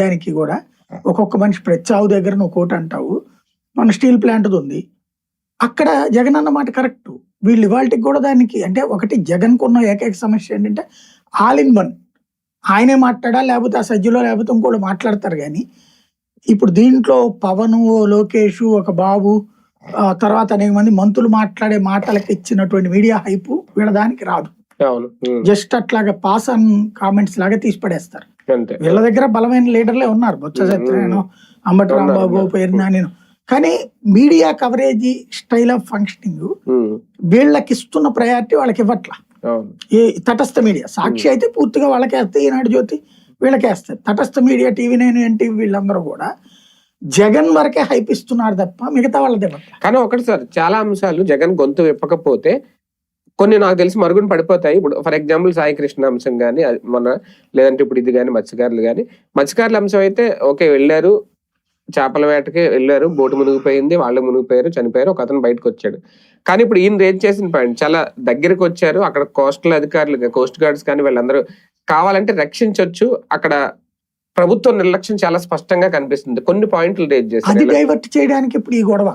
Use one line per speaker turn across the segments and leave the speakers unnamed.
దానికి కూడా ఒక్కొక్క మనిషి ప్రతి చావు దగ్గర నువ్వు కోట అంటావు. మన స్టీల్ ప్లాంట్ ఉంది అక్కడ జగన్ అన్న మాట కరెక్ట్. వీళ్ళు ఇవాళకి కూడా దానికి అంటే ఒకటి జగన్ కున్న ఏకైక సమస్య ఏంటంటే ఆల్ ఇన్ వన్ ఆయనే మాట్లాడా లేకపోతే ఆ సజ్జలో లేకపోతే ఇంకోళ్ళు మాట్లాడతారు. కానీ ఇప్పుడు దీంట్లో పవన్, లోకేష్, ఒక బాబు తర్వాత అనేక మంది మంత్రులు మాట్లాడే మాటలకి ఇచ్చినటువంటి మీడియా హైపు వీళ్ళ దానికి రాదు. జస్ట్ అట్లాగా పాస్ ఆన్ కామెంట్స్ లాగా తీసి పడేస్తారు. వీళ్ళ దగ్గర బలమైన లీడర్లే ఉన్నారు, బొత్స సత్యనారాయణ, అంబటి రాంబాబు, పేరు నాని. కానీ media coverage style of functioning వీళ్ళకి ఇస్తున్న ప్రయారిటీ వాళ్ళకి ఇవ్వట్లా. ఈ తటస్థ మీడియా సాక్షి అయితే పూర్తిగా వాళ్ళకేస్తాయి, ఈనాడు జ్యోతి వీళ్ళకేస్తాయి. తటస్థ మీడియా, టీవీ9, ఎన్టీవీ వీళ్ళందరూ కూడా జగన్ వరకే హైప్ ఇస్తున్నారు తప్ప మిగతా వాళ్ళది ఇవ్వట్లా.
కానీ ఒకటి సార్, చాలా అంశాలు జగన్ గొంతు విప్పకపోతే కొన్ని నాకు తెలిసి మరుగున పడిపోతాయి. ఇప్పుడు ఫర్ ఎగ్జాంపుల్ సాయి కృష్ణ అంశం కానీ మన, లేదంటే ఇప్పుడు ఇది కానీ మత్స్యకారుల అంశం అయితే ఓకే, వెళ్ళారు చేపల వేటకి వెళ్ళారు, బోటు మునిగిపోయింది, వాళ్ళు మునిగిపోయారు, చనిపోయారు, ఒక అతను బయటకు వచ్చాడు. కానీ ఇప్పుడు ఈయన రేజ్ చేసిన పాయింట్ చాలా దగ్గరకు వచ్చారు, అక్కడ కోస్టల్ అధికారులు, కోస్ట్ గార్డ్స్ కానీ వీళ్ళందరూ కావాలంటే రక్షించవచ్చు, అక్కడ ప్రభుత్వం నిర్లక్ష్యం చాలా స్పష్టంగా కనిపిస్తుంది. కొన్ని పాయింట్లు రేజ్ చేశారు.
అది డైవర్ట్ చేయడానికి ఇప్పుడు ఈ గొడవ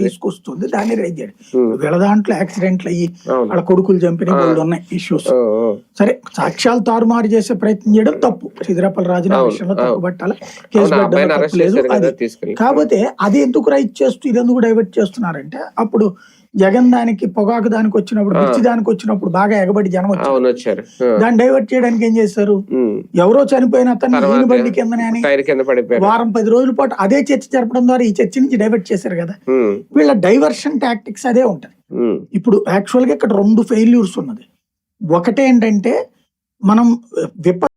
తీసుకొస్తుంది, దాన్ని రేజ్ చేయడం. వీళ్ళ దాంట్లో యాక్సిడెంట్లు అయ్యి వాళ్ళ కొడుకులు చంపిన వాళ్ళు ఉన్నాయి ఇష్యూస్. సరే, సాక్ష్యాలు తారుమారు చేసే ప్రయత్నం చేయడం తప్పు. సిద్దిరప్పల రాజీనామా విషయంలో తప్పు పట్టాలి, కేసు పెట్టడం తప్పు లేదు. అది కాకపోతే అది ఎందుకు రైట్ చేస్తూ ఇది ఎందుకు డైవర్ట్ చేస్తున్నారంటే, అప్పుడు జగన్ దానికి పొగాకు దానికి వచ్చినప్పుడు, మిర్చి దానికి వచ్చినప్పుడు బాగా ఎగబడి జనం వచ్చారు. దాన్ని డైవర్ట్ చేయడానికి ఏం చేశారు, ఎవరో చనిపోయిన అతను బండి కిందనే అని వారం 10 రోజుల పాటు అదే చర్చ జరపడం ద్వారా ఈ చర్చ నుంచి డైవర్ట్ చేశారు కదా. వీళ్ళ డైవర్షన్ టాక్టిక్స్ అదే ఉంటది. ఇప్పుడు యాక్చువల్ గా ఇక్కడ 2 ఫెయిల్యూర్స్ ఉన్నది. ఒకటేంటంటే మనం